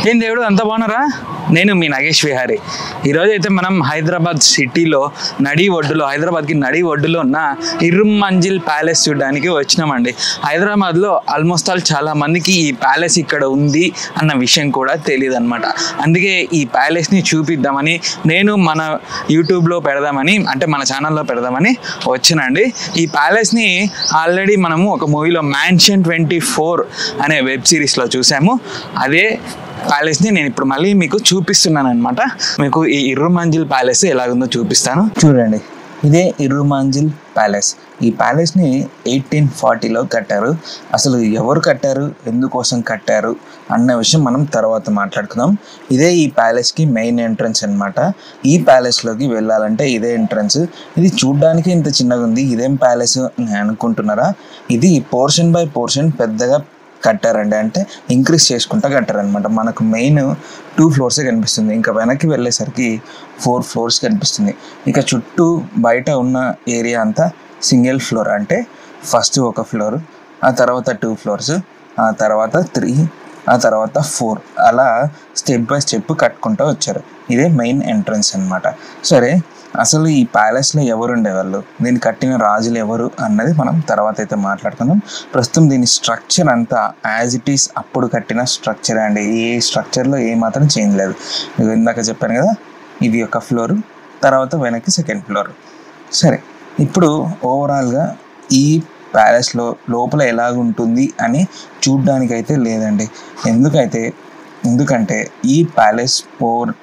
ఏం దేవుడు అంత బాగున్నారా? నేను మీ నాగేష్ విహారీ. ఈరోజు అయితే మనం హైదరాబాద్ సిటీలో హైదరాబాద్కి నడి ఒడ్డులో ఉన్న ఇరుమంజిల్ ప్యాలెస్ చూడడానికి వచ్చినామండి. హైదరాబాద్లో ఆల్మోస్ట్ ఆల్ చాలా మందికి ఈ ప్యాలెస్ ఇక్కడ ఉంది అన్న విషయం కూడా తెలియదు అనమాట. అందుకే ఈ ప్యాలెస్ని చూపిద్దామని నేను మన యూట్యూబ్లో పెడదామని, అంటే మన ఛానల్లో పెడదామని వచ్చినండి. ఈ ప్యాలెస్ని ఆల్రెడీ మనము ఒక మూవీలో మ్యాన్షన్ 24 అనే వెబ్ సిరీస్లో చూసాము. అదే ప్యాలెస్ని నేను ఇప్పుడు మళ్ళీ మీకు చూపిస్తున్నాను అనమాట. మీకు ఈ ఇరుమంజిల్ ప్యాలెస్ ఎలాగుందో చూపిస్తాను. చూడండి, ఇదే ఇరుమంజిల్ ప్యాలెస్. ఈ ప్యాలెస్ని 1840లో కట్టారు. అసలు ఎవరు కట్టారు, ఎందుకోసం కట్టారు అన్న విషయం మనం తర్వాత మాట్లాడుకుందాం. ఇదే ఈ ప్యాలెస్కి మెయిన్ ఎంట్రన్స్ అనమాట. ఈ ప్యాలెస్లోకి వెళ్ళాలంటే ఇదే ఎంట్రన్స్. ఇది చూడ్డానికి ఇంత చిన్నగా ఉంది, ఇదేం ప్యాలెస్ అనుకుంటున్నారా? ఇది పోర్షన్ బై పోర్షన్ పెద్దగా కట్టారండి, అంటే ఇంక్రీజ్ చేసుకుంటా కట్టారనమాట. మనకు మెయిన్ 2 ఫ్లోర్సే కనిపిస్తుంది, ఇంకా వెనక్కి వెళ్ళేసరికి 4 ఫ్లోర్స్ కనిపిస్తుంది. ఇక చుట్టూ బయట ఉన్న ఏరియా అంతా సింగిల్ ఫ్లోర్, అంటే ఫస్ట్ ఒక ఫ్లోర్, ఆ తర్వాత 2 ఫ్లోర్స్, ఆ తర్వాత 3, ఆ తర్వాత 4, అలా స్టెప్ బై స్టెప్ కట్టుకుంటూ వచ్చారు. ఇదే మెయిన్ ఎంట్రన్స్ అనమాట. సరే, అసలు ఈ ప్యాలెస్లో ఎవరు ఉండేవాళ్ళు, దీన్ని కట్టిన రాజులు ఎవరు అన్నది మనం తర్వాత అయితే మాట్లాడుకుందాం. ప్రస్తుతం దీని స్ట్రక్చర్ అంతా యాజ్ ఇట్ ఈస్ అప్పుడు కట్టిన స్ట్రక్చర్ అండి. ఈ స్ట్రక్చర్లో ఏమాత్రం చేంజ్ లేదు. ఇందాక చెప్పాను కదా, ఇది ఒక ఫ్లోరు, తర్వాత వెనక్కి 2nd ఫ్లోర్. సరే, ఇప్పుడు ఓవరాల్గా ఈ ప్యాలెస్లో లోపల ఎలాగుంటుంది అని చూడ్డానికైతే లేదండి. ఎందుకంటే ఈ ప్యాలెస్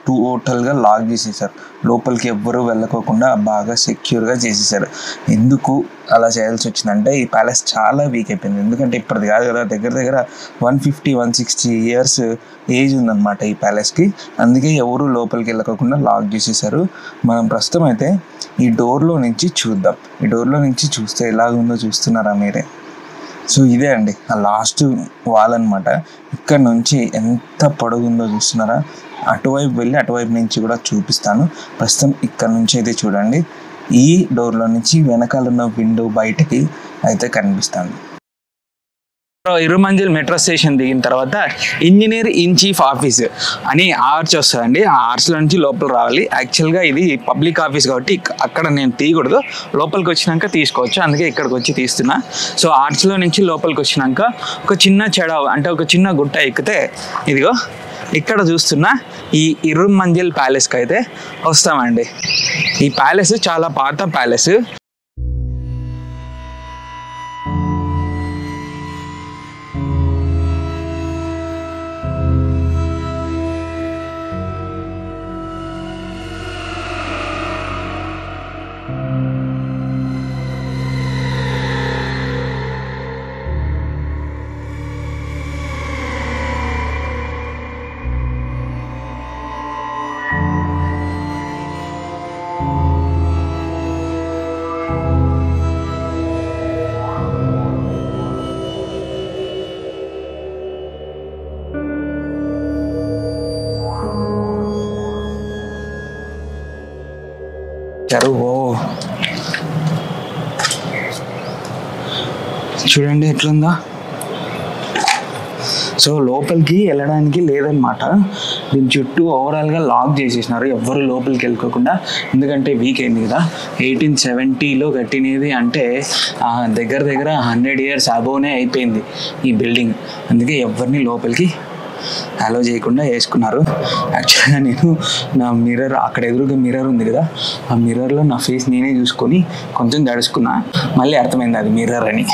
టోటల్గా లాక్ చేసేసారు. లోపలికి ఎవ్వరూ వెళ్ళకోకుండా బాగా సెక్యూర్గా చేసేసారు. ఎందుకు అలా చేయాల్సి వచ్చిందంటే ఈ ప్యాలెస్ చాలా వీక్ అయిపోయింది. ఎందుకంటే ఇప్పటిది కాదు కదా, దగ్గర 150-160 ఇయర్స్ ఏజ్ ఉందన్నమాట ఈ ప్యాలెస్కి. అందుకే ఎవరు లోపలికి వెళ్ళకోకుండా లాక్ చేసేసారు. మనం ప్రస్తుతం అయితే ఈ డోర్లో నుంచి చూద్దాం. ఈ డోర్లో నుంచి చూస్తే ఎలాగుందో చూస్తున్నారా మీరే? సో ఇదే అండి ఆ లాస్ట్ వాల్ అనమాట. ఇక్కడ నుంచి ఎంత పొడుగుందో చూస్తున్నారా? అటువైపు వెళ్ళి అటువైపు నుంచి కూడా చూపిస్తాను. ప్రస్తుతం ఇక్కడ నుంచి అయితే చూడండి, ఈ డోర్లో నుంచి వెనకాల ఉన్న విండో బయటకి అయితే కనిపిస్తుంది. ఇరుమంజిల్ మెట్రో స్టేషన్ దిగిన తర్వాత ఇంజనీర్ ఇన్ చీఫ్ ఆఫీస్ అని ఆర్చ్ వస్తుందండి. ఆ ఆర్చ్లో నుంచి లోపల రావాలి. యాక్చువల్గా ఇది పబ్లిక్ ఆఫీస్ కాబట్టి అక్కడ నేను తీయకూడదు, లోపలికి వచ్చినాక తీసుకోవచ్చు. అందుకే ఇక్కడికి వచ్చి తీస్తున్నా. సో ఆర్చ్లో నుంచి లోపలికి వచ్చినాక ఒక చిన్న చెడవ, అంటే ఒక చిన్న గుట్ట ఎక్కితే ఇదిగో ఇక్కడ చూస్తున్న ఈ ఇరుమంజిల్ ప్యాలెస్కి అయితే వస్తామండి. ఈ ప్యాలెస్ చాలా పాత ప్యాలెస్. చూడండి ఎట్లుందా. సో లోపలికి వెళ్ళడానికి లేదనమాట. దీని చుట్టూ ఓవరాల్గా లాక్ చేసేసినారు, ఎవ్వరు లోపలికి వెళ్ళకోకుండా. ఎందుకంటే వీక్ అయింది కదా. 1870లో కట్టినది అంటే దగ్గర 100 ఇయర్స్ అబోవ్నే అయిపోయింది ఈ బిల్డింగ్. అందుకే ఎవరిని లోపలికి అలో చేయకుండా వేసుకున్నారు. యాక్చువల్గా నేను నా మిర్రర్, అక్కడ ఎదురుగా మిర్రర్ ఉంది కదా, ఆ మిర్రర్లో నా ఫేస్ నేనే చూసుకొని కొంచెం దడుచుకున్నా. మళ్ళీ అర్థమైంది అది మిర్రర్ అని.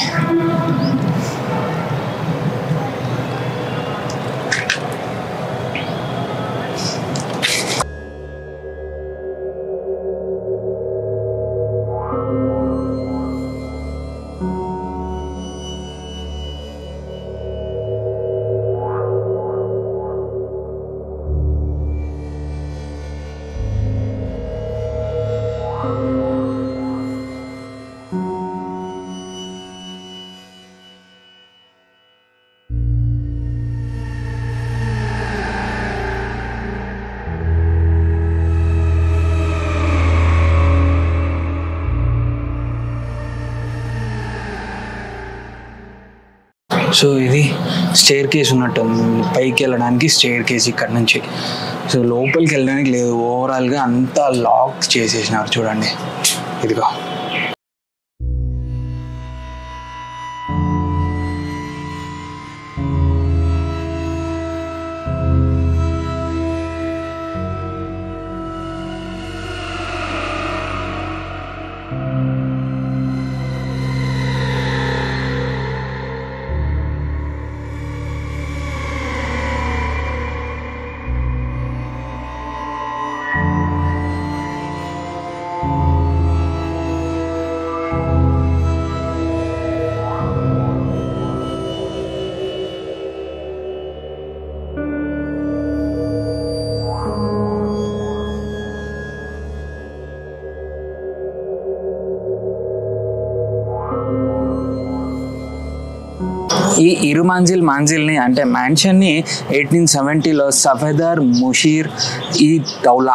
సో ఇది స్టేర్ కేస్ ఉన్నట్టుంది, పైకి వెళ్ళడానికి స్టేర్ కేస్ ఇక్కడ నుంచి. సో లోపలికి వెళ్ళడానికి లేదు, ఓవరాల్గా అంతా లాక్ చేసేసినారు చూడండి. ఇదిగో ఈ ఇరుమాంజిల్ని అంటే మ్యాన్షన్ని 1870లో సఫేదర్ ముషీర్ ఈ దౌలా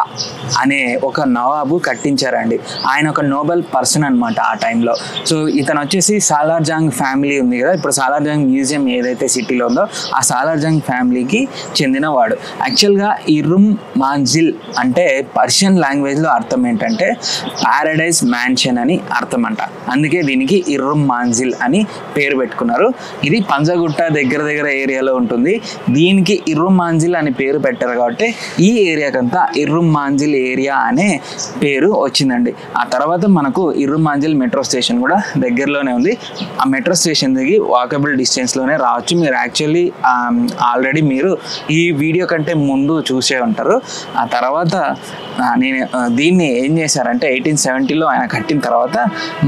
అనే ఒక నవాబు కట్టించారండి. ఆయన ఒక నోబెల్ పర్సన్ అనమాట ఆ టైంలో. సో ఇతను వచ్చేసి సాలార్జంగ్ ఫ్యామిలీ ఉంది కదా, ఇప్పుడు సాలార్జంగ్ మ్యూజియం ఏదైతే సిటీలో ఉందో ఆ సాలార్జంగ్ ఫ్యామిలీకి చెందినవాడు. యాక్చువల్గా ఇరుమ్ మాంజిల్ అంటే పర్షియన్ లాంగ్వేజ్లో అర్థం ఏంటంటే ప్యారడైజ్ మ్యాన్షన్ అని అర్థం అంట. అందుకే దీనికి ఇరుమ్ మాంజిల్ అని పేరు పెట్టుకున్నారు. ఇది పంజగుట్ట దగ్గర ఏరియాలో ఉంటుంది. దీనికి ఇరుమ్ మాంజిల్ అని పేరు పెట్టారు కాబట్టి ఈ ఏరియాకంతా ఇరుమ్ మాంజిల్ ఏరియా అనే పేరు వచ్చిందండి. ఆ తర్వాత మనకు ఇరుమ్ మాంజిల్ మెట్రో స్టేషన్ కూడా దగ్గరలోనే ఉంది. ఆ మెట్రో స్టేషన్ దిగి వాకబుల్ డిస్టెన్స్లోనే రావచ్చు. మీరు యాక్చువల్లీ ఆల్రెడీ మీరు ఈ వీడియో కంటే ముందు చూసే ఉంటారు. ఆ తర్వాత నేను దీన్ని ఏం చేశారంటే 1870లో ఆయన కట్టిన తర్వాత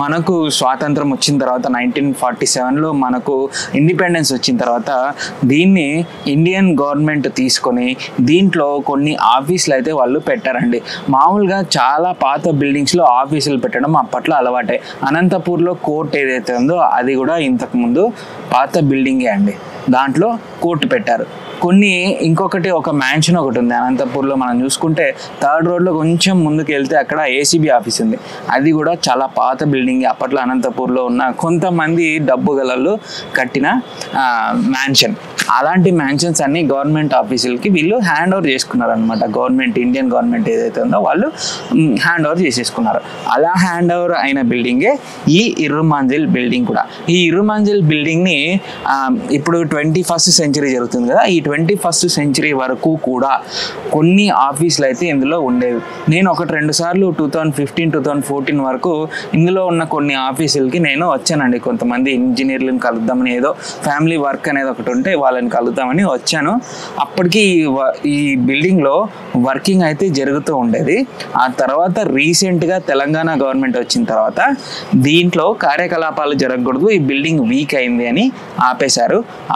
మనకు స్వాతంత్రం వచ్చిన తర్వాత 1947లో మనకు ఇండిపెండెన్స్ వచ్చిన తర్వాత దీన్ని ఇండియన్ గవర్నమెంట్ తీసుకొని దీంట్లో కొన్ని ఆఫీసులు అయితే వాళ్ళు పెట్టారండి. మామూలుగా చాలా పాత బిల్డింగ్స్లో ఆఫీసులు పెట్టడం అప్పట్లో అలవాటే. అనంతపూర్లో కోర్ట్ ఏదైతే ఉందో అది కూడా ఇంతకుముందు పాత బిల్డింగే అండి, దాంట్లో కోర్టు పెట్టారు. ఇంకొకటి ఒక మ్యాన్షన్ ఒకటి ఉంది అనంతపూర్లో. మనం చూసుకుంటే 3rd రోడ్లో కొంచెం ముందుకు వెళ్తే అక్కడ ఏసీబీ ఆఫీస్ ఉంది. అది కూడా చాలా పాత బిల్డింగ్, అప్పట్లో అనంతపూర్లో ఉన్న కొంతమంది డబ్బు గలలు కట్టిన మ్యాన్షన్. అలాంటి మ్యాన్షన్స్ అన్ని గవర్నమెంట్ ఆఫీసులకి వీళ్ళు హ్యాండ్ ఓవర్ చేసుకున్నారు అనమాట. గవర్నమెంట్, ఇండియన్ గవర్నమెంట్ ఏదైతే ఉందో వాళ్ళు హ్యాండ్ ఓవర్ చేసేసుకున్నారు. అలా హ్యాండ్ ఓవర్ అయిన బిల్డింగే ఈ ఇరుమాంజిల్ బిల్డింగ్ కూడా. ఈ ఇరుమాంజిల్ బిల్డింగ్ని ఇప్పుడు 21st సెంచరీ జరుగుతుంది కదా, ఈ 21st సెంచరీ వరకు కూడా కొన్ని ఆఫీసులు అయితే ఇందులో ఉండేవి. నేను 1-2 సార్లు 2015-2014 వరకు ఇందులో ఉన్న కొన్ని ఆఫీసులకి నేను వచ్చానండి. కొంతమంది ఇంజనీర్లను కలుద్దామని, ఏదో ఫ్యామిలీ వర్క్ అనేది ఒకటి ఉంటే వాళ్ళని కలుద్దామని వచ్చాను. అప్పటికి ఈ బిల్డింగ్లో వర్కింగ్ అయితే జరుగుతూ ఉండేది. ఆ తర్వాత రీసెంట్గా తెలంగాణ గవర్నమెంట్ వచ్చిన తర్వాత దీంట్లో కార్యకలాపాలు జరగకూడదు, ఈ బిల్డింగ్ వీక్ అయింది అని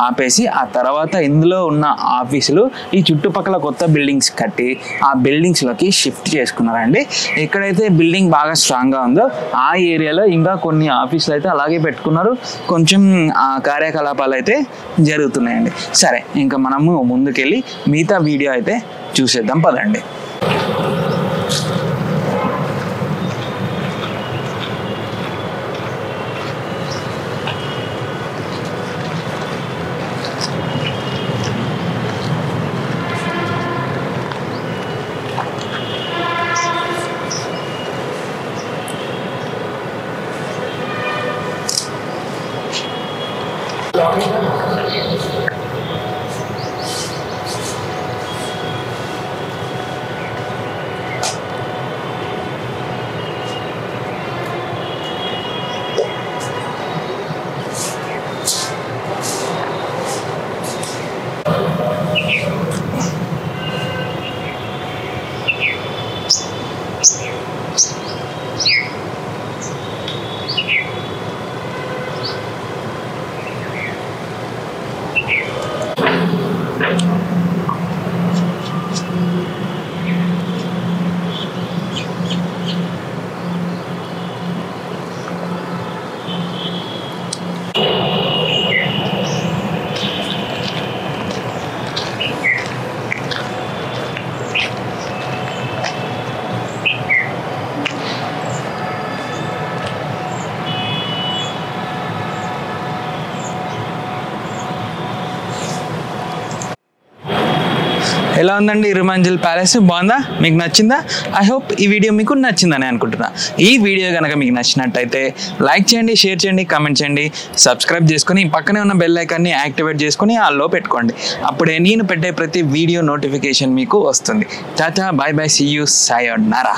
ఆపేసి ఆ తర్వాత ఇందులో ఉన్న ఆఫీసులు ఈ చుట్టుపక్కల కొత్త బిల్డింగ్స్ కట్టి ఆ బిల్డింగ్స్లోకి షిఫ్ట్ చేసుకున్నారండి. ఎక్కడైతే బిల్డింగ్ బాగా స్ట్రాంగ్గా ఉందో ఆ ఏరియాలో ఇంకా కొన్ని ఆఫీసులు అయితే అలాగే పెట్టుకున్నారు. కొంచెం కార్యకలాపాలు అయితే జరుగుతున్నాయండి. సరే, ఇంకా మనము ముందుకెళ్ళి మిగతా వీడియో అయితే చూసేద్దాం పదండి. ఎలా ఉందండి ఇరుమంజిల్ ప్యాలెస్? బాగుందా? మీకు నచ్చిందా? ఐ హోప్ ఈ వీడియో మీకు నచ్చిందని అనుకుంటున్నా. ఈ వీడియో కనుక మీకు నచ్చినట్టయితే లైక్ చేయండి, షేర్ చేయండి, కామెంట్ చేయండి, సబ్స్క్రైబ్ చేసుకొని పక్కనే ఉన్న బెల్ ఐకాన్ని యాక్టివేట్ చేసుకొని ఆల్లో పెట్టుకోండి. అప్పుడే నేను పెట్టే ప్రతి వీడియో నోటిఫికేషన్ మీకు వస్తుంది. Tata, bye bye, see you, sayonara.